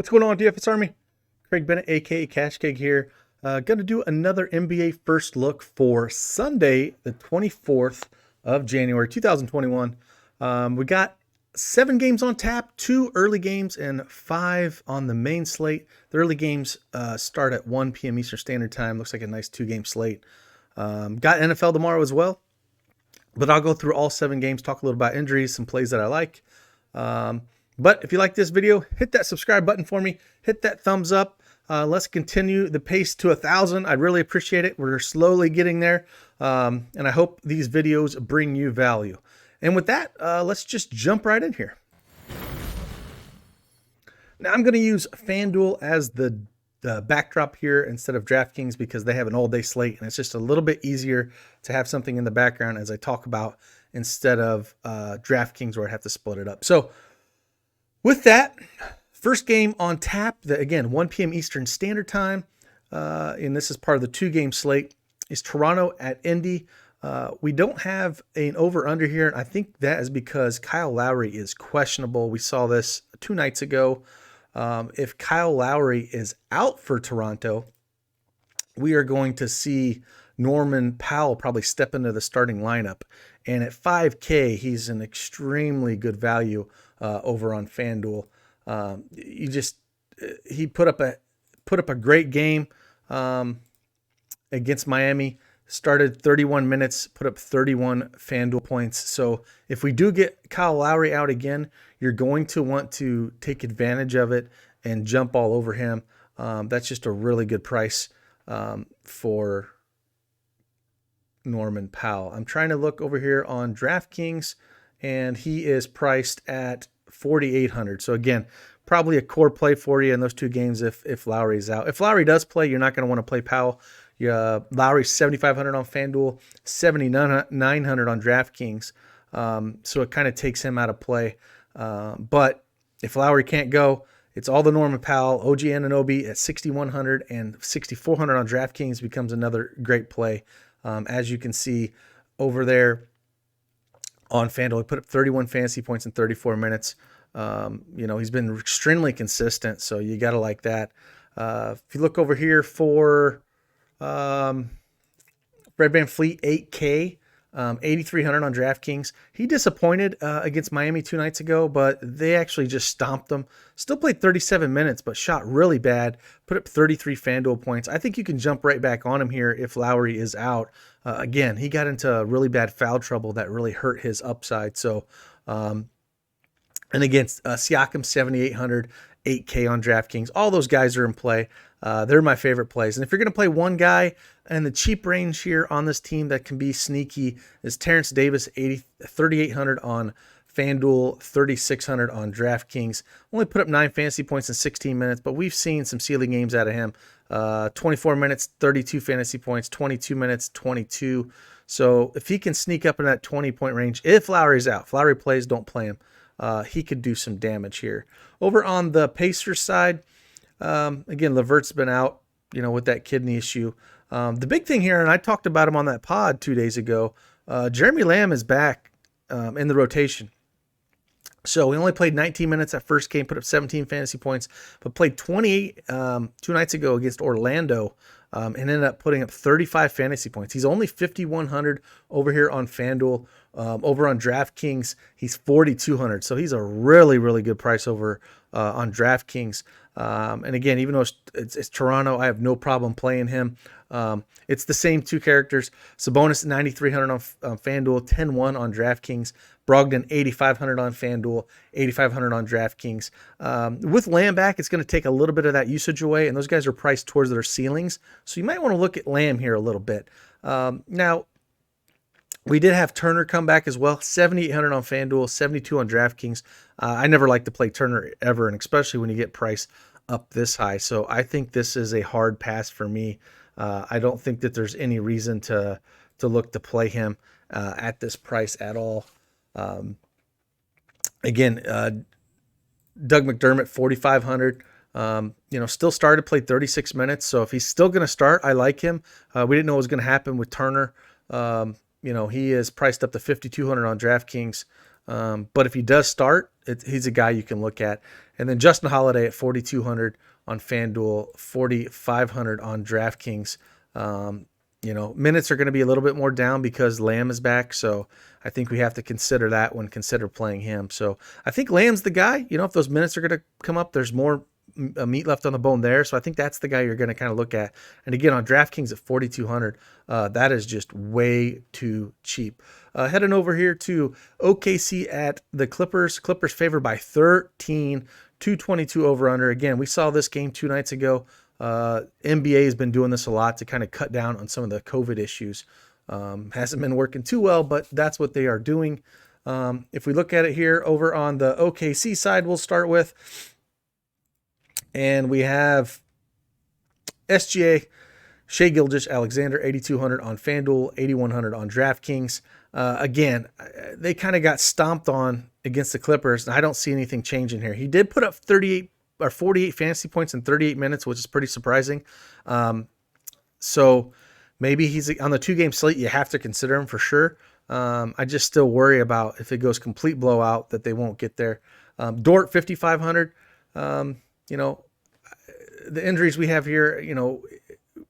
What's going on, DFS Army? Craig Bennett, aka Cash Cake here. Going to do another NBA first look for Sunday, the 24th of January, 2021. We got 7 games on tap, 2 early games, and 5 on the main slate. The early games start at 1 p.m. Eastern Standard Time. Looks like a nice 2-game slate. Got NFL tomorrow as well, but I'll go through all 7 games, talk a little about injuries, some plays that I like. But if you like this video, hit that subscribe button for me. Hit that thumbs up. Let's continue the pace to 1,000. I'd really appreciate it. We're slowly getting there. And I hope these videos bring you value. And with that, let's just jump right in here. Now I'm going to use FanDuel as the backdrop here instead of DraftKings because they have an all-day slate. And it's just a little bit easier to have something in the background as I talk about instead of DraftKings where I have to split it up. So with that, first game on tap, again, 1 p.m. Eastern Standard Time, and this is part of the 2-game slate, is Toronto at Indy. We don't have an over-under here, and I think that is because Kyle Lowry is questionable. We saw this 2 nights ago. If Kyle Lowry is out for Toronto, we are going to see Norman Powell probably step into the starting lineup. And at $5K, he's an extremely good value over on FanDuel. He put up a great game against Miami. Started 31 minutes, put up 31 FanDuel points. So if we do get Kyle Lowry out again, you're going to want to take advantage of it and jump all over him. That's just a really good price for Norman Powell. I'm trying to look over here on DraftKings, and he is priced at 4,800. So again, probably a core play for you in those 2 games if Lowry's out. If Lowry does play, you're not going to want to play Powell. Lowry's 7,500 on FanDuel, 7,900 on DraftKings. So it kind of takes him out of play. But if Lowry can't go, it's all the Norman Powell. OG Anunoby at 6,100 and 6,400 on DraftKings becomes another great play. As you can see over there on FanDuel, he put up 31 fantasy points in 34 minutes. He's been extremely consistent, so you got to like that. If you look over here for Fred VanVleet, 8K, 8,300 on DraftKings. He disappointed against Miami 2 nights ago, but they actually just stomped him. Still played 37 minutes, but shot really bad. Put up 33 FanDuel points. I think you can jump right back on him here if Lowry is out. Again, he got into really bad foul trouble that really hurt his upside. So, and again, Siakam 7,800, 8K on DraftKings. All those guys are in play. They're my favorite plays. And if you're going to play one guy and the cheap range here on this team that can be sneaky is Terence Davis, 3,800 on FanDuel, 3,600 on DraftKings. Only put up 9 fantasy points in 16 minutes, but we've seen some ceiling games out of him. 24 minutes, 32 fantasy points, 22 minutes, 22. So if he can sneak up in that 20-point range, if Lowry's out, if Lowry plays, don't play him. He could do some damage here. Over on the Pacers side, again, LeVert's been out, with that kidney issue. The big thing here, and I talked about him on that pod 2 days ago, Jeremy Lamb is back in the rotation. So he only played 19 minutes that first game, put up 17 fantasy points, but played 28 2 nights ago against Orlando and ended up putting up 35 fantasy points. He's only 5,100 over here on FanDuel. Over on DraftKings, he's 4,200. So he's a really, really good price over on DraftKings. And again, even though it's Toronto, I have no problem playing him. It's the same 2 characters. Sabonis 9,300 on FanDuel, 10,1 on DraftKings. Brogdon 8,500 on FanDuel, 8,500 on DraftKings. With Lamb back, it's going to take a little bit of that usage away, and those guys are priced towards their ceilings. So you might want to look at Lamb here a little bit. Now, we did have Turner come back as well, 7,800 on FanDuel, 72 on DraftKings. I never like to play Turner ever, and especially when you get priced up this high. So I think this is a hard pass for me. I don't think that there's any reason to look to play him at this price at all. Again, Doug McDermott, 4,500. Still started, played 36 minutes. So if he's still going to start, I like him. We didn't know what was going to happen with Turner. He is priced up to 5,200 on DraftKings. But if he does start, he's a guy you can look at. And then Justin Holiday at 4,200 on FanDuel, 4,500 on DraftKings. Minutes are going to be a little bit more down because Lamb is back. So I think we have to consider that when consider playing him. So I think Lamb's the guy. If those minutes are going to come up, there's more meat left on the bone there. So I think that's the guy you're going to kind of look at. And again, on DraftKings at 4,200, that is just way too cheap. Heading over here to OKC at the Clippers. Clippers favored by 13, 222 over under. Again, we saw this game 2 nights ago. NBA has been doing this a lot to kind of cut down on some of the COVID issues. Hasn't been working too well, but that's what they are doing. If we look at it here over on the OKC side, we'll start with, and we have SGA, Shai Gilgeous-Alexander, 8,200 on FanDuel, 8,100 on DraftKings. Again, they kind of got stomped on against the Clippers, and I don't see anything changing here. He did put up 48 fantasy points in 38 minutes, which is pretty surprising. So maybe he's on the 2-game slate. You have to consider him for sure. I just still worry about if it goes complete blowout that they won't get there. Dort, 5,500. The injuries we have here,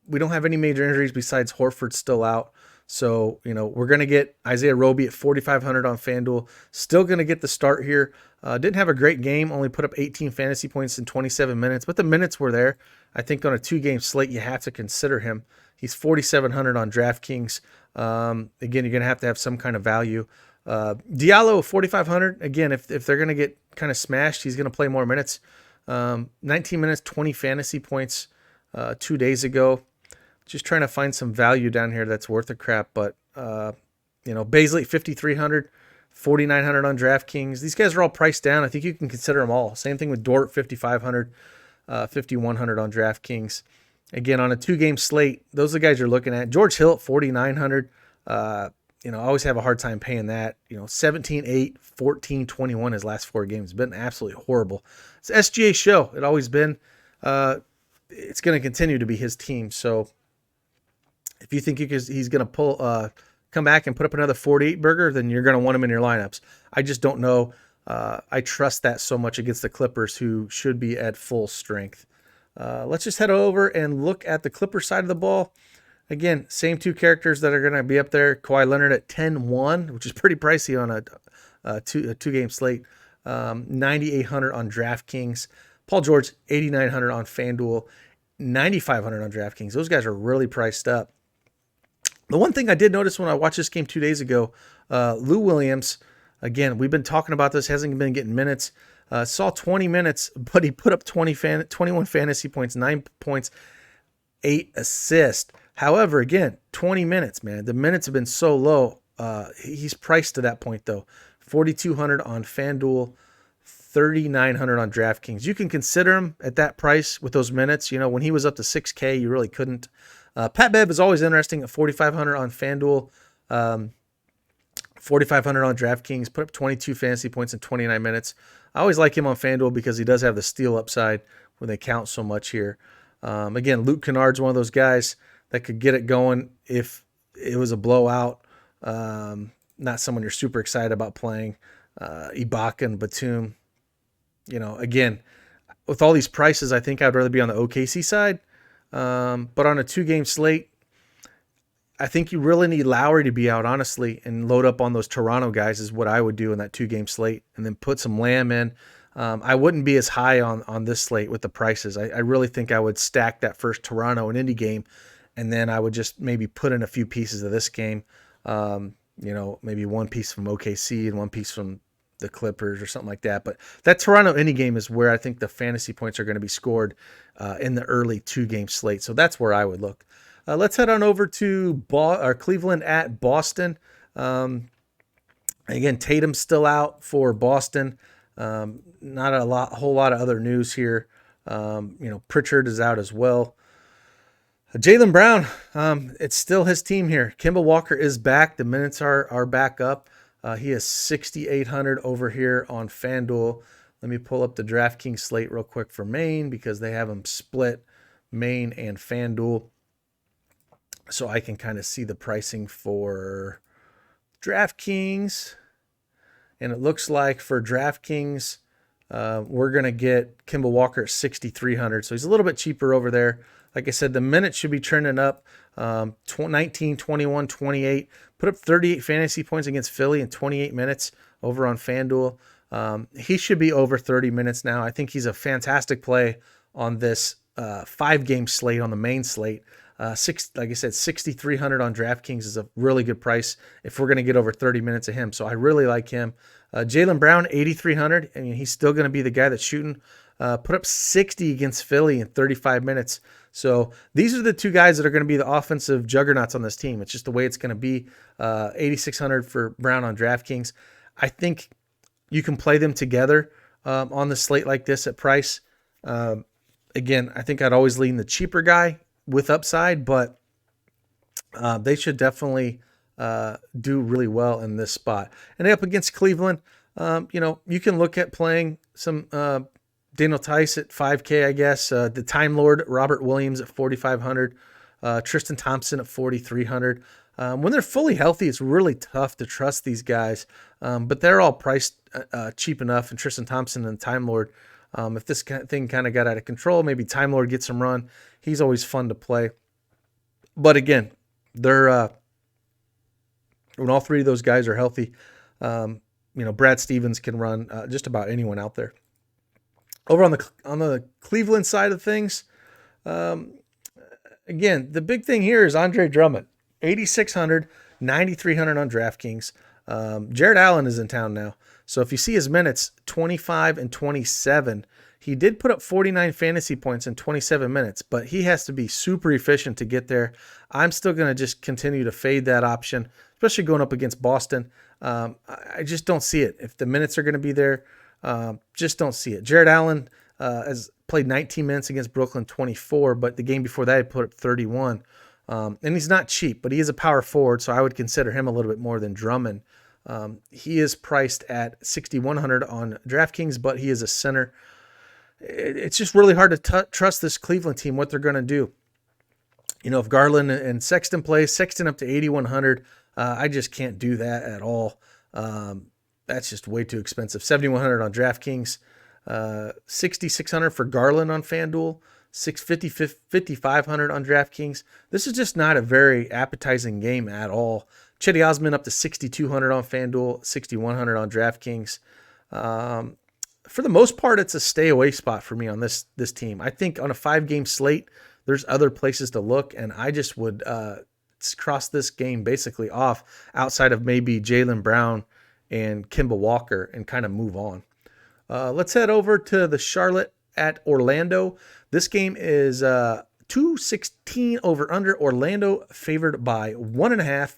we don't have any major injuries besides Horford still out. So, we're going to get Isaiah Roby at 4,500 on FanDuel. Still going to get the start here. Didn't have a great game. Only put up 18 fantasy points in 27 minutes. But the minutes were there. I think on a 2-game slate, you have to consider him. He's 4,700 on DraftKings. Again, you're going to have some kind of value. Diallo, 4,500. Again, if they're going to get kind of smashed, he's going to play more minutes. 19 minutes, 20 fantasy points 2 days ago. Just trying to find some value down here that's worth a crap. But, Bazley, 5,300, 4,900 on DraftKings. These guys are all priced down. I think you can consider them all. Same thing with Dort, 5,500, 5,100 on DraftKings. Again, on a 2-game slate, those are the guys you're looking at. George Hill at 4,900. I always have a hard time paying that. 17, 8, 14, 21 his last 4 games. It's been absolutely horrible. It's SGA show. It always been. It's going to continue to be his team. So if you think he's going to come back and put up another 48 burger, then you're going to want him in your lineups. I just don't know. I trust that so much against the Clippers, who should be at full strength. Let's just head over and look at the Clippers side of the ball. Again, same 2 characters that are going to be up there. Kawhi Leonard at 10-1, which is pretty pricey on a 2-game slate. 9,800 on DraftKings. Paul George, 8,900 on FanDuel. 9,500 on DraftKings. Those guys are really priced up. The one thing I did notice when I watched this game 2 days ago, Lou Williams, again, we've been talking about this, hasn't been getting minutes. Saw 20 minutes, but he put up 21 fantasy points, 9 points, 8 assists. However, again, 20 minutes, man. The minutes have been so low. He's priced to that point, though. 4,200 on FanDuel, 3,900 on DraftKings. You can consider him at that price with those minutes. When he was up to 6K, you really couldn't. Pat Bev is always interesting at 4,500 on FanDuel, 4,500 on DraftKings, put up 22 fantasy points in 29 minutes. I always like him on FanDuel because he does have the steal upside when they count so much here. Again, Luke Kennard's one of those guys that could get it going if it was a blowout. Not someone you're super excited about playing. Ibaka and Batum. Again, with all these prices, I think I'd rather be on the OKC side. But on a 2-game slate, I think you really need Lowry to be out, honestly, and load up on those Toronto guys is what I would do in that 2-game slate, and then put some Lamb in. I wouldn't be as high on this slate with the prices. I really think I would stack that first Toronto and Indy game, and then I would just maybe put in a few pieces of this game. Maybe one piece from OKC and one piece from the Clippers or something like that. But that Toronto Indy game is where I think the fantasy points are going to be scored in the early 2-game slate. So that's where I would look. Let's head on over to Cleveland at Boston. Again, Tatum's still out for Boston. Not a whole lot of other news here. Pritchard is out as well. Jaylen Brown, it's still his team here. Kemba Walker is back. The minutes are back up. He is 6,800 over here on FanDuel. Let me pull up the DraftKings slate real quick for Maine because they have them split, Maine and FanDuel, so I can kind of see the pricing for DraftKings. And it looks like for DraftKings, we're going to get Kemba Walker at 6,300. So he's a little bit cheaper over there. Like I said, the minutes should be trending up. 19, 21, 28. Put up 38 fantasy points against Philly in 28 minutes over on FanDuel. He should be over 30 minutes now. I think he's a fantastic play on this 5-game slate, on the main slate. Like I said, 6,300 on DraftKings is a really good price if we're going to get over 30 minutes of him. So I really like him. Jaylen Brown, 8,300. I mean, he's still going to be the guy that's shooting. Put up 60 against Philly in 35 minutes. So these are the two guys that are going to be the offensive juggernauts on this team. It's just the way it's going to be. 8,600 for Brown on DraftKings. I think you can play them together on the slate like this at price. Again, I think I'd always lean the cheaper guy with upside, but they should definitely do really well in this spot. And up against Cleveland, you can look at playing some Daniel Tice at 5K, I guess. The Time Lord, Robert Williams at 4,500. Tristan Thompson at 4,300. When they're fully healthy, it's really tough to trust these guys, but they're all priced cheap enough. And Tristan Thompson and Time Lord, if this thing kind of got out of control, maybe Time Lord gets some run. He's always fun to play. But again, they're when all three of those guys are healthy, Brad Stevens can run just about anyone out there. Over on the Cleveland side of things, again, the big thing here is Andre Drummond, 8,600, 9,300 on DraftKings. Jared Allen is in town now. So if you see his minutes, 25 and 27, he did put up 49 fantasy points in 27 minutes, but he has to be super efficient to get there. I'm still going to just continue to fade that option, especially going up against Boston. I just don't see it. If the minutes are going to be there, just don't see it. Jared Allen has played 19 minutes against Brooklyn, 24, but the game before that he put up 31. And he's not cheap, but he is a power forward, so I would consider him a little bit more than Drummond. He is priced at 6,100 on DraftKings, but he is a center. It's just really hard to trust this Cleveland team, what they're going to do. If Garland and Sexton play, Sexton up to 8,100, I just can't do that at all. That's just way too expensive. 7,100 on DraftKings, 6,600 for Garland on FanDuel, 5,500 on DraftKings. This is just not a very appetizing game at all. Chetty Osman up to 6,200 on FanDuel, 6,100 on DraftKings. For the most part, it's a stay away spot for me on this team. I think on a 5-game slate, there's other places to look, and I just would cross this game basically off outside of maybe Jaylen Brown and Kemba Walker and kind of move on. Let's head over to the Charlotte at Orlando. This game is 216 over under. Orlando favored by 1.5.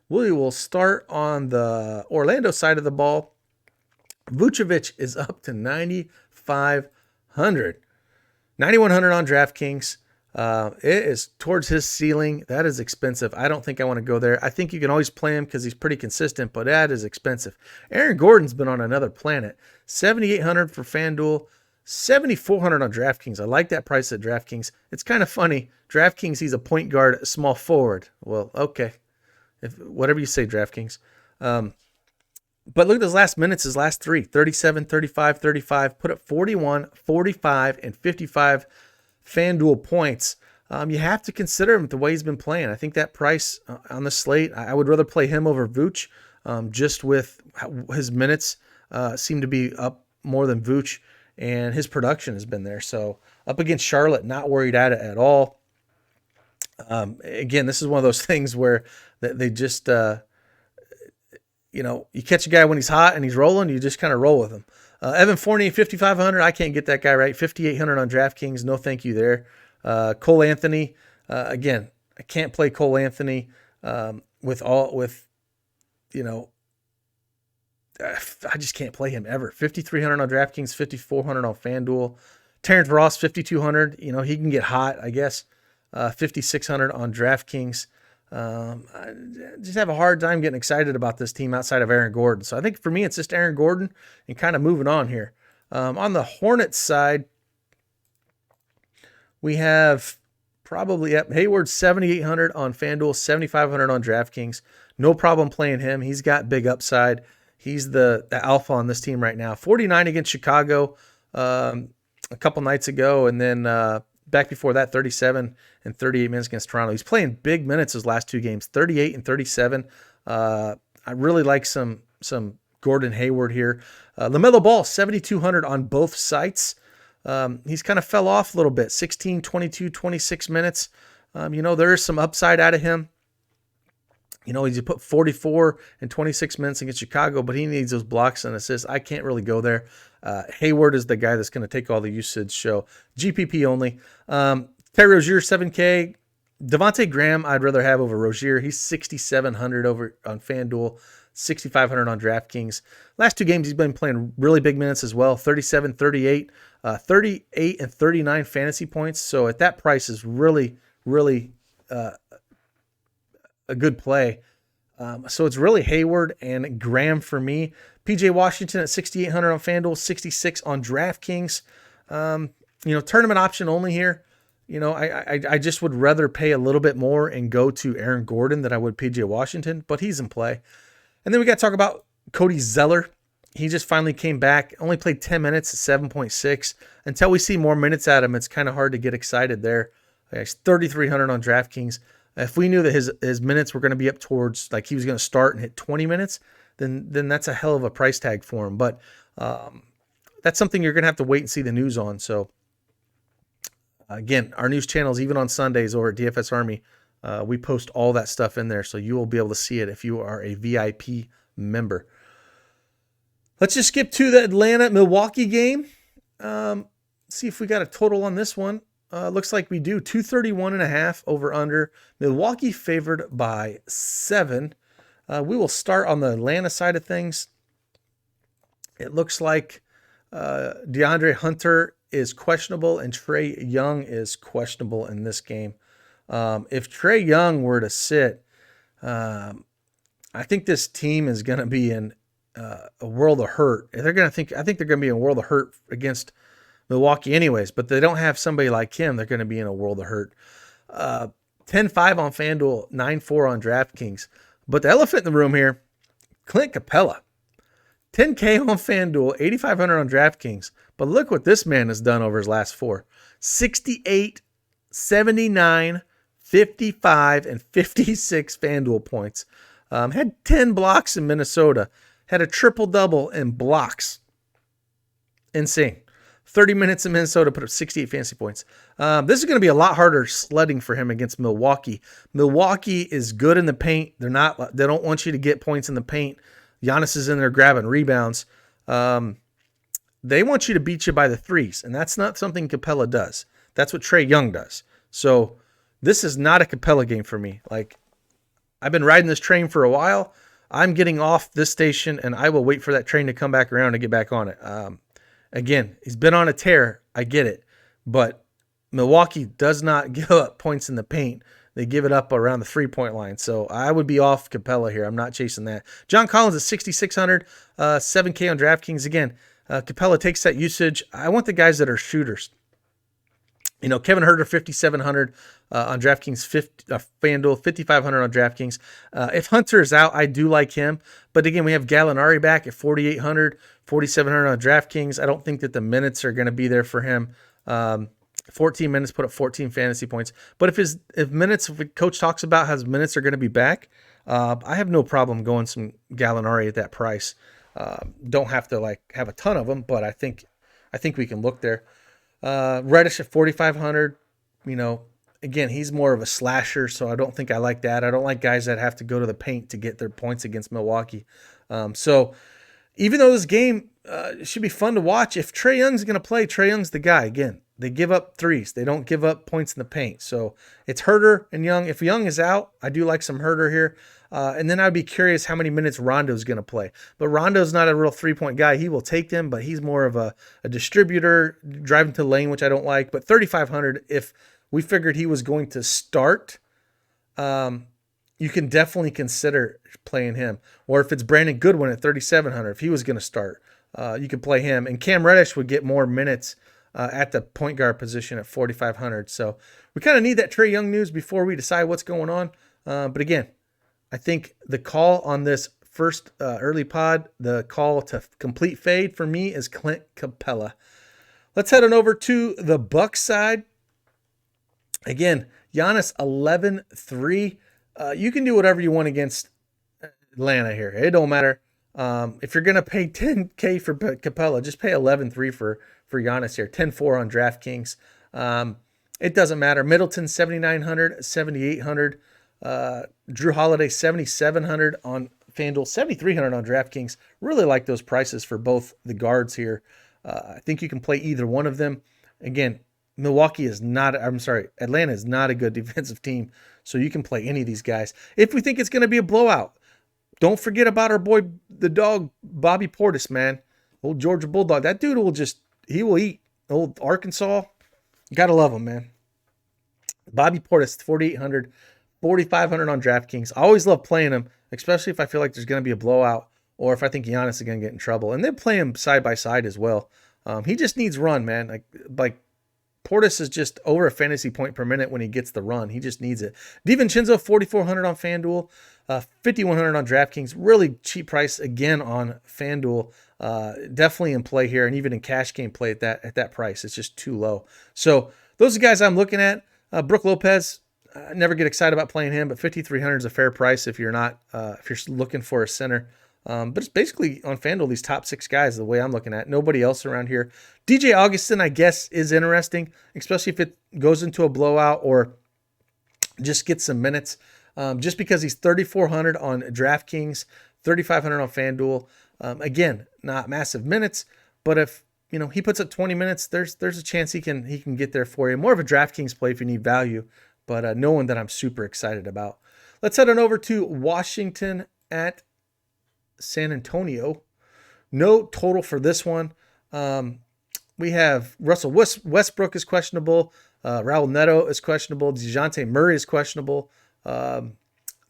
We will start on the Orlando side of the ball. Vucevic is up to 9,500. 9,100 on DraftKings. It is towards his ceiling. That is expensive. I don't think I want to go there. I think you can always play him because he's pretty consistent, but that is expensive. Aaron Gordon's been on another planet. 7,800 for FanDuel, 7,400 on DraftKings. I like that price at DraftKings. It's kind of funny. DraftKings, he's a point guard, small forward. Well, okay. Whatever you say, DraftKings. But look at his last minutes, his last three, 37, 35, 35, put up 41, 45, and 55 FanDuel points. You have to consider him the way he's been playing. I think that price on the slate, I would rather play him over Vooch, just with his minutes seem to be up more than Vooch, and his production has been there. So up against Charlotte, not worried at it at all. Again, this is one of those things where they just, you catch a guy when he's hot and he's rolling, you just kind of roll with him. Evan Fournier, 5,500. I can't get that guy right. 5,800 on DraftKings. No thank you there. Cole Anthony. Again, I can't play Cole Anthony I just can't play him ever. 5,300 on DraftKings, 5,400 on FanDuel. Terrence Ross, 5,200. He can get hot, I guess. 5,600 on DraftKings. I just have a hard time getting excited about this team outside of Aaron Gordon. So I think for me, it's just Aaron Gordon and kind of moving on here. On the Hornets side, we have probably Hayward, 7,800 on FanDuel, 7,500 on DraftKings. No problem playing him. He's got big upside. He's the alpha on this team right now. 49 against Chicago a couple nights ago, and then back before that, 37 and 38 minutes against Toronto. He's playing big minutes his last two games, 38 and 37. I really like some Gordon Hayward here. LaMelo Ball, 7,200 on both sites. He's kind of fell off a little bit, 16, 22, 26 minutes. There is some upside out of him. He's put 44 and 26 minutes against Chicago, but he needs those blocks and assists. I can't really go there. Hayward is the guy that's going to take all the usage, so GPP only. Terry Rozier, 7K. Devontae Graham, I'd rather have over Rozier. He's 6,700 over on FanDuel, 6,500 on DraftKings. Last two games, he's been playing really big minutes as well, 37, 38, 38 and 39 fantasy points. So at that price is really, really a good play. So it's really Hayward and Graham for me. PJ Washington at 6,800 on FanDuel, 66 on DraftKings. Tournament option only here. I just would rather pay a little bit more and go to Aaron Gordon than I would PJ Washington, but he's in play. And then we got to talk about Cody Zeller. He just finally came back, only played 10 minutes at 7.6. Until we see more minutes at him, it's kind of hard to get excited there. He's 3,300 on DraftKings. If we knew that his minutes were going to be up towards, like he was going to start and hit 20 minutes, then that's a hell of a price tag for him. But that's something you're going to have to wait and see the news on. So, again, our news channels, even on Sundays over at DFS Army, we post all that stuff in there. So you will be able to see it if you are a VIP member. Let's just skip to the Atlanta-Milwaukee game. See if we got a total on this one. Looks like we do. 231.5 over under. Milwaukee favored by 7. We will start on the Atlanta side of things. It looks like DeAndre Hunter is questionable and Trae Young is questionable in this game. If Trae Young were to sit, I think this team is going to be in a world of hurt. I think they're going to be in a world of hurt against Milwaukee anyways, but they don't have somebody like him. They're going to be in a world of hurt. 10-5 on FanDuel, 9-4 on DraftKings. But the elephant in the room here, Clint Capella. 10K on FanDuel, 8,500 on DraftKings. But look what this man has done over his last four. 68, 79, 55, and 56 FanDuel points. Had 10 blocks in Minnesota. Had a triple-double in blocks. Insane. 30 minutes in Minnesota, put up 68 fantasy points. This is going to be a lot harder sledding for him against Milwaukee. Milwaukee is good in the paint. They don't want you to get points in the paint. Giannis is in there grabbing rebounds. They want you to beat you by the threes, and that's not something Capella does. That's what Trae Young does. So this is not a Capella game for me. Like, I've been riding this train for a while. I'm getting off this station, and I will wait for that train to come back around and get back on it. Again, he's been on a tear. I get it. But Milwaukee does not give up points in the paint. They give it up around the 3-point line. So I would be off Capella here. I'm not chasing that. John Collins at 6,600, 7K on DraftKings. Again, Capella takes that usage. I want the guys that are shooters. Kevin Huerter, 5,700 on DraftKings, FanDuel, 5,500 on DraftKings. If Hunter is out, I do like him. But again, we have Gallinari back at 4,800, 4,700 on DraftKings. I don't think that the minutes are going to be there for him. 14 minutes, put up 14 fantasy points. But if coach talks about his minutes are going to be back, I have no problem going some Gallinari at that price. Don't have to have a ton of them, but I think we can look there. Reddish at 4,500, again, he's more of a slasher, so I don't think I like that. I don't like guys that have to go to the paint to get their points against Milwaukee. So even though this game should be fun to watch, if Trae Young's going to play, Trae Young's the guy. Again, they give up threes. They don't give up points in the paint. So it's Huerter and Young. If Young is out, I do like some Huerter here. And then I'd be curious how many minutes Rondo's going to play. But Rondo's not a real three-point guy. He will take them, but he's more of a distributor, driving to the lane, which I don't like. But 3,500, if we figured he was going to start, you can definitely consider playing him. Or if it's Brandon Goodwin at 3,700, if he was going to start, you could play him. And Cam Reddish would get more minutes at the point guard position at 4,500. So we kind of need that Trae Young news before we decide what's going on. But again, I think the call on this first early pod, the call to complete fade for me is Clint Capella. Let's head on over to the Bucks side. Again, Giannis 11-3. You can do whatever you want against Atlanta here. It don't matter. If you're going to pay $10K for Capella, just pay 11-3 for Giannis here. 10-4 on DraftKings. It doesn't matter. Middleton 7,900, 7,800. Drew Holiday 7,700 on FanDuel, 7,300 on DraftKings. Really like those prices for both the guards here. I think you can play either one of them. Again, Atlanta is not a good defensive team, so you can play any of these guys. If we think it's going to be a blowout, don't forget about our boy, the dog, Bobby Portis, man. Old Georgia Bulldog. That dude he will eat. Old Arkansas, gotta love him, man. Bobby Portis, 4,800, 4,500 on DraftKings. I always love playing him, especially if I feel like there's going to be a blowout or if I think Giannis is going to get in trouble. And then play him side by side as well. He just needs run, man. Like Portis is just over a fantasy point per minute when he gets the run. He just needs it. DiVincenzo, 4,400 on FanDuel, 5,100 on DraftKings. Really cheap price again on FanDuel. Definitely in play here, and even in cash game play at that price. It's just too low. So those are guys I'm looking at. Brook Lopez, never get excited about playing him, but 5,300 is a fair price if you're not if you're looking for a center. But it's basically on FanDuel, these top 6 guys, the way I'm looking at it. Nobody else around here. DJ Augustin, I guess, is interesting, especially if it goes into a blowout or just gets some minutes. Just because he's 3,400 on DraftKings, 3,500 on FanDuel. Again, not massive minutes, but if he puts up 20 minutes, there's a chance he can get there for you. More of a DraftKings play if you need value, but no one that I'm super excited about. Let's head on over to Washington at San Antonio. No total for this one. We have Russell Westbrook is questionable. Raul Neto is questionable. DeJounte Murray is questionable.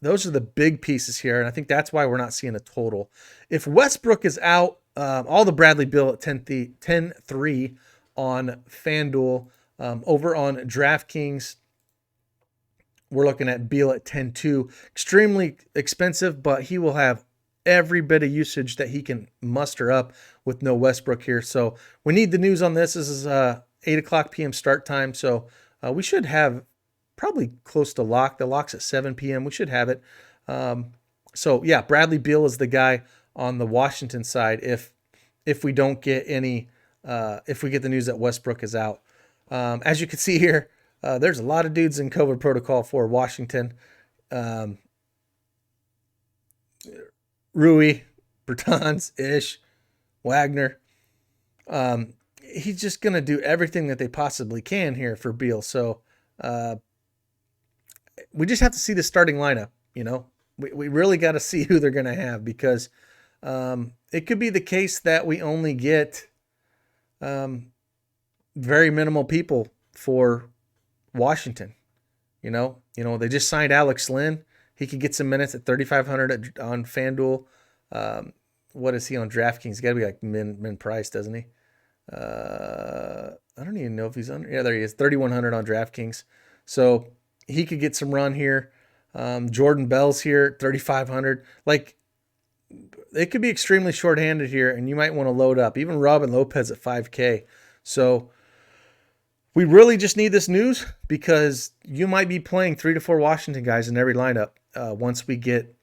Those are the big pieces here, and I think that's why we're not seeing a total. If Westbrook is out, all the Bradley Beal at 10-3 on FanDuel. Over on DraftKings, we're looking at Beal at 10-2. Extremely expensive, but he will have every bit of usage that he can muster up with no Westbrook here. So we need the news on this. This is 8 o'clock p.m. start time, so we should have probably close to lock. The lock's at 7 p.m. We should have it. So yeah, Bradley Beal is the guy on the Washington side if we don't get any if we get the news that Westbrook is out. As you can see here, there's a lot of dudes in COVID protocol for Washington. Rui, Bertans, Ish, Wagner. He's just going to do everything that they possibly can here for Beal. So we just have to see the starting lineup. We really got to see who they're going to have, because it could be the case that we only get very minimal people for Washington. They just signed Alex Lynn. He could get some minutes at 3,500 on FanDuel. What is he on DraftKings? He's got to be like min price, doesn't he? I don't even know if he's under. Yeah, there he is, 3,100 on DraftKings. So he could get some run here. Jordan Bell's here, 3,500. Like, it could be extremely shorthanded here, and you might want to load up. Even Robin Lopez at 5K. So we really just need this news, because you might be playing 3 to 4 Washington guys in every lineup once we get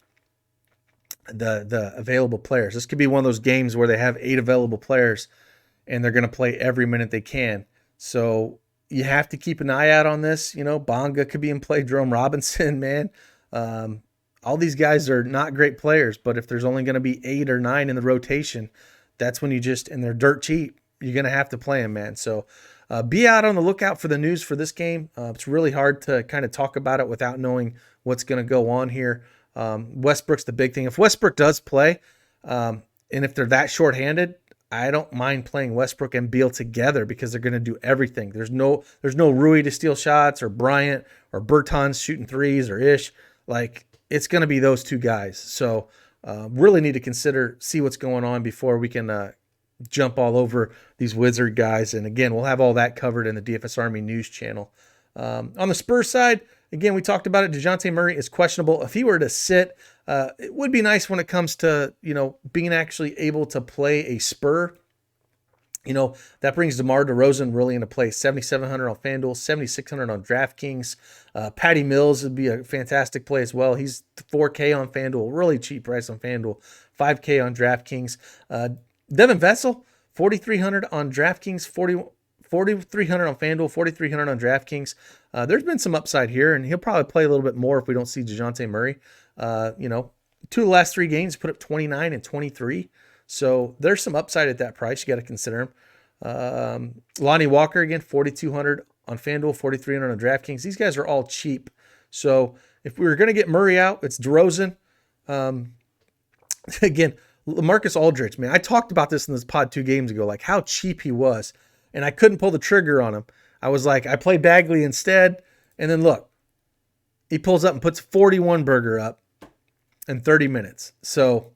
the available players. This could be one of those games where they have 8 available players and they're going to play every minute they can. So you have to keep an eye out on this. Bonga could be in play. Jerome Robinson, man. All these guys are not great players, but if there's only going to be 8 or 9 in the rotation, that's when and they're dirt cheap, you're going to have to play them, man. So be out on the lookout for the news for this game. It's really hard to kind of talk about it without knowing what's going to go on here. Westbrook's the big thing. If Westbrook does play, and if they're that shorthanded, I don't mind playing Westbrook and Beal together, because they're going to do everything. There's no Rui to steal shots, or Bryant, or Bertans shooting threes, or Ish. Like, it's going to be those 2 guys. So really need to see what's going on before we can jump all over these Wizard guys. And again, we'll have all that covered in the DFS Army news channel. On the Spurs side, Again, we talked about it. DeJounte Murray is questionable. If he were to sit, it would be nice when it comes to, being actually able to play a Spur. That brings DeMar DeRozan really into play. 7,700 on FanDuel, 7,600 on DraftKings. Patty Mills would be a fantastic play as well. He's 4K on FanDuel, really cheap price on FanDuel, 5K on DraftKings. Devin Vessel, 4,300 on DraftKings, 4,300 on FanDuel, 4,300 on DraftKings. There's been some upside here, and he'll probably play a little bit more if we don't see DeJounte Murray. 2 of the last 3 games put up 29 and 23. So there's some upside at that price. You got to consider him. Lonnie Walker, again, 4,200 on FanDuel, 4,300 on DraftKings. These guys are all cheap. So if we were going to get Murray out, it's DeRozan. Again, LaMarcus Aldridge, man, I talked about this in this pod 2 games ago, like how cheap he was, and I couldn't pull the trigger on him. I was like, I play Bagley instead, and then look, he pulls up and puts 41 burger up in 30 minutes. So,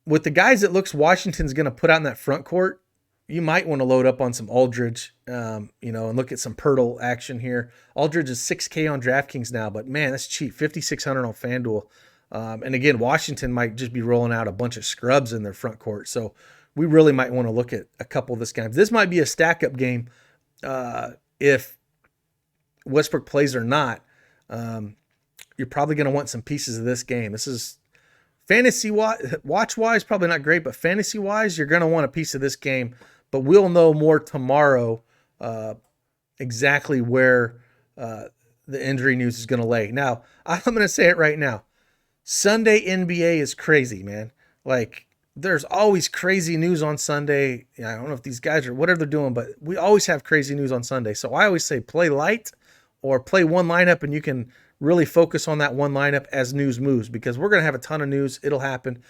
with the guys it looks Washington's going to put out in that front court, you might want to load up on some Aldridge, and look at some Pirtle action here. Aldridge is 6K on DraftKings now, but man, that's cheap. 5,600 on FanDuel. And again, Washington might just be rolling out a bunch of scrubs in their front court. So we really might want to look at a couple of this game. This might be a stack-up game if Westbrook plays or not. You're probably going to want some pieces of this game. This is fantasy watch-wise, probably not great, but fantasy-wise, you're going to want a piece of this game. But we'll know more tomorrow exactly where the injury news is going to lay. Now, I'm going to say it right now. Sunday NBA is crazy, man. Like, there's always crazy news on Sunday. I don't know if these guys are whatever they're doing, but we always have crazy news on Sunday. So I always say play light or play one lineup, and you can really focus on that one lineup as news moves, because we're going to have a ton of news. It'll happen.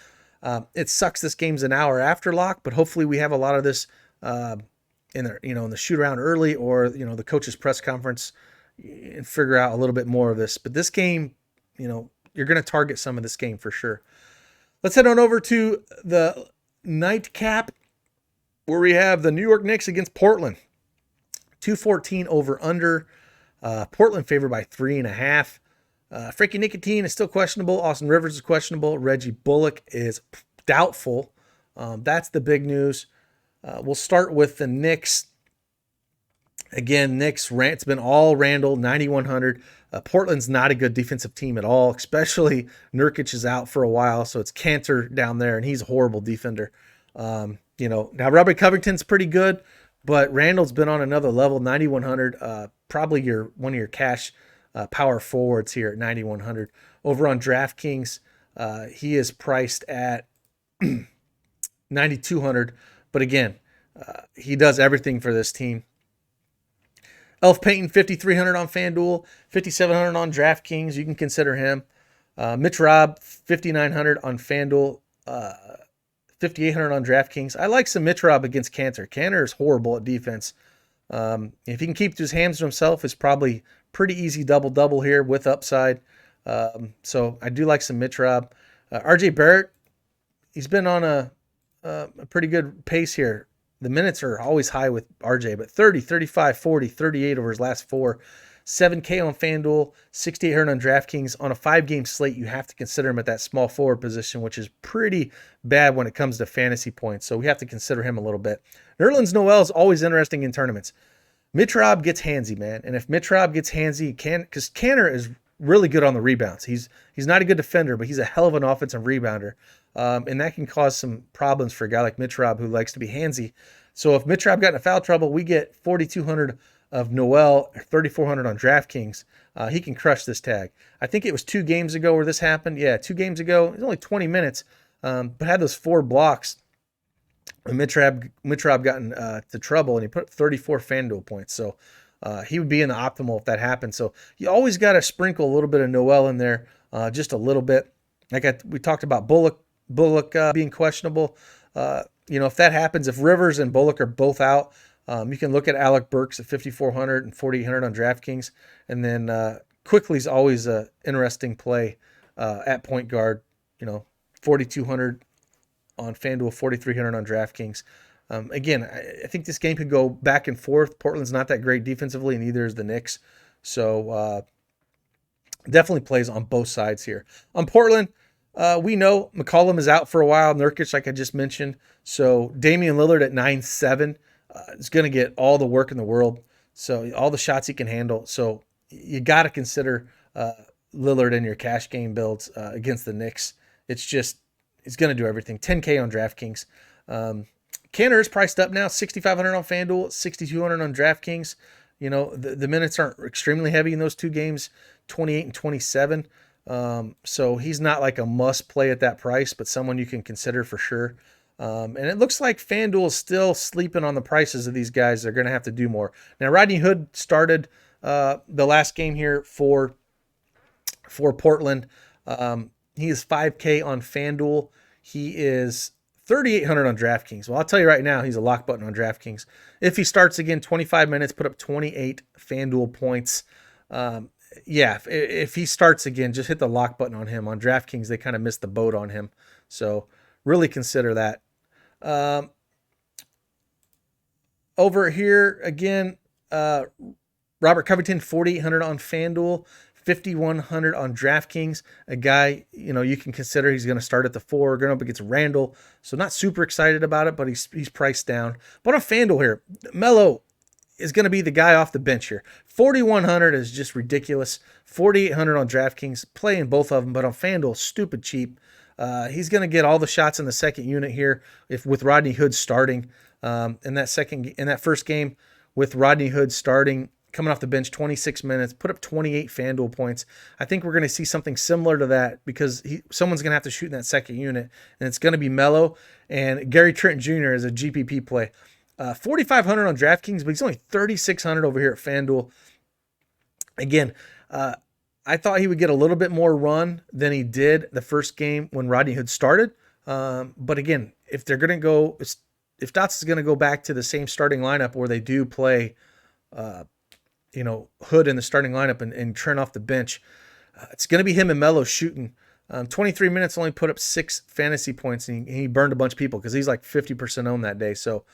It sucks this game's an hour after lock, but hopefully we have a lot of this in the shoot around early, or the coach's press conference, and figure out a little bit more of this. But this game, you're going to target some of this game for sure. Let's head on over to the nightcap, where we have the New York Knicks against Portland. 214 over under. Portland favored by 3.5. Frankie Nicotine is still questionable. Austin Rivers is questionable. Reggie Bullock is doubtful. That's the big news. We'll start with the Knicks. Again, Knicks, it's been all Randall, 9,100. Portland's not a good defensive team at all, especially Nurkic is out for a while, so it's Cantor down there, and he's a horrible defender. Now Robert Covington's pretty good, but Randall's been on another level, 9,100. Probably one of your cash power forwards here at 9,100. Over on DraftKings, he is priced at 9,200. But again, he does everything for this team. Elf Payton, 5,300 on FanDuel, 5,700 on DraftKings. You can consider him. Mitch Robb, 5,900 on FanDuel, 5,800 on DraftKings. I like some Mitch Robb against Cantor. Cantor is horrible at defense. If he can keep his hands to himself, it's probably pretty easy double-double here with upside. So I do like some Mitch Robb. RJ Barrett, he's been on a pretty good pace here. The minutes are always high with RJ, but 30, 35, 40, 38 over his last 4. 7K on FanDuel, 6,800 on DraftKings. On a 5-game slate, you have to consider him at that small forward position, which is pretty bad when it comes to fantasy points. So we have to consider him a little bit. Nerlens Noel is always interesting in tournaments. Mitch Robb gets handsy, man. And if Mitch Robb gets handsy, because Cantor is really good on the rebounds. He's not a good defender, but he's a hell of an offensive rebounder. And that can cause some problems for a guy like Mitch Robb who likes to be handsy. So if Mitch Robb got into foul trouble, we get 4,200 of Noel, 3,400 on DraftKings. He can crush this tag. I think it was 2 games ago where this happened. Yeah, 2 games ago. It was only 20 minutes, but had those 4 blocks. And Mitch Robb got into trouble, and he put 34 FanDuel points. So he would be in the optimal if that happened. So you always got to sprinkle a little bit of Noel in there, just a little bit. We talked about Bullock being questionable. If that happens, if Rivers and Bullock are both out, you can look at Alec Burks at 5,400 and 4,800 on DraftKings. And then Quickly's always an interesting play at point guard, 4,200 on FanDuel, 4,300 on DraftKings. Again, I think this game could go back and forth. Portland's not that great defensively, and neither is the Knicks. So definitely plays on both sides here. On Portland, we know McCollum is out for a while. Nurkic, like I just mentioned. So Damian Lillard at 9'7" is going to get all the work in the world. So all the shots he can handle. So you got to consider Lillard in your cash game builds against the Knicks. It's going to do everything. 10K on DraftKings. Canard is priced up now, 6,500 on FanDuel, 6,200 on DraftKings. You know, the minutes aren't extremely heavy in those two games, 28 and 27. So he's not like a must play at that price, but someone you can consider for sure. And it looks like FanDuel is still sleeping on the prices of these guys. They're going to have to do more. Now, Rodney Hood started the last game here for Portland. He is 5K on FanDuel. He is 3,800 on DraftKings. Well, I'll tell you right now, he's a lock button on DraftKings. If he starts again, 25 minutes, put up 28 FanDuel points. Yeah, if he starts again, just hit the lock button on him. On DraftKings, they kind of missed the boat on him. So really consider that. Over here, again, Robert Covington, 4,800 on FanDuel. 5,100 on DraftKings, a guy, you know, you can consider he's going to start at the 4, going up against Randall. So not super excited about it, but he's priced down. But on FanDuel here, Melo is going to be the guy off the bench here. 4,100 is just ridiculous. 4,800 on DraftKings, playing both of them, but on FanDuel, stupid cheap. He's going to get all the shots in the second unit here with Rodney Hood starting in that first game with Rodney Hood starting. Coming off the bench, 26 minutes, put up 28 FanDuel points. I think we're going to see something similar to that because someone's going to have to shoot in that second unit, and it's going to be Melo. And Gary Trenton Jr. is a GPP play. 4,500 on DraftKings, but he's only 3,600 over here at FanDuel. Again, I thought he would get a little bit more run than he did the first game when Rodney Hood started. But again, if Dots is going to go back to the same starting lineup where they do play Hood in the starting lineup and Trent off the bench, it's going to be him and Melo shooting. 23 minutes, only put up 6 fantasy points, and he burned a bunch of people because he's like 50% owned that day. So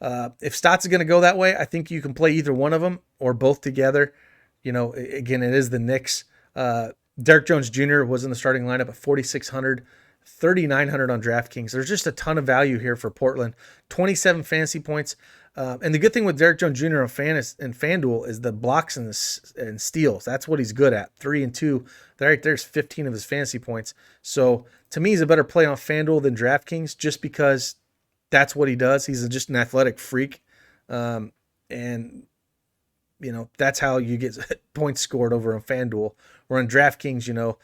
if Stotts is going to go that way, I think you can play either one of them or both together. You know, again, it is the Knicks. Derek Jones Jr. was in the starting lineup at 4,600, 3,900 on DraftKings. There's just a ton of value here for Portland. 27 fantasy points. And the good thing with Derek Jones Jr. on FanDuel is the blocks and steals. That's what he's good at. 3 and 2. Right there's 15 of his fantasy points. So to me, he's a better play on FanDuel than DraftKings just because that's what he does. He's just an athletic freak. And, you know, that's how you get points scored over on FanDuel. Or on DraftKings, you know,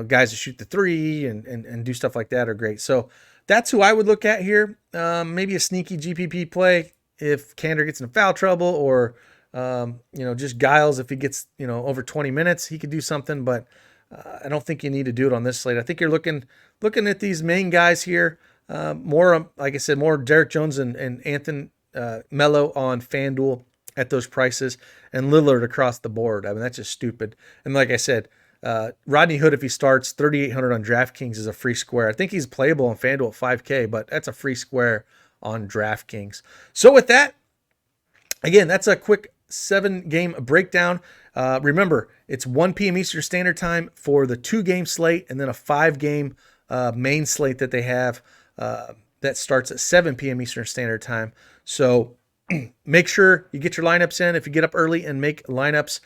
guys that shoot the 3 and do stuff like that are great. So that's who I would look at here. Maybe a sneaky GPP play if Canard gets in foul trouble, or just Giles if he gets over 20 minutes, he could do something. But I don't think you need to do it on this slate. I think you're looking at these main guys here. More, like I said, more Derek Jones and Anthony Melo on FanDuel at those prices, and Lillard across the board. I mean, that's just stupid. And like I said, Rodney Hood, if he starts, 3,800 on DraftKings is a free square. I think he's playable on FanDuel at 5K, but that's a free square on DraftKings. So with that, again, that's a quick 7-game breakdown. Remember, it's 1 p.m. Eastern Standard Time for the 2-game slate, and then a 5-game main slate that they have that starts at 7 p.m. Eastern Standard Time. So make sure you get your lineups in if you get up early and make lineups.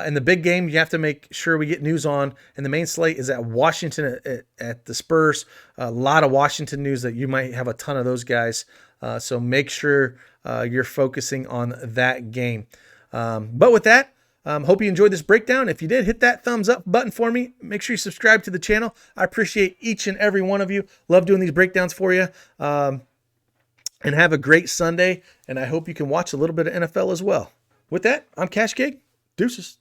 In the big game, you have to make sure we get news on. And the main slate is at Washington at the Spurs. A lot of Washington news that you might have a ton of those guys. So make sure you're focusing on that game. But with that, hope you enjoyed this breakdown. If you did, hit that thumbs up button for me. Make sure you subscribe to the channel. I appreciate each and every one of you. Love doing these breakdowns for you. And have a great Sunday, and I hope you can watch a little bit of NFL as well. With that, I'm Cash Gig. Deuces.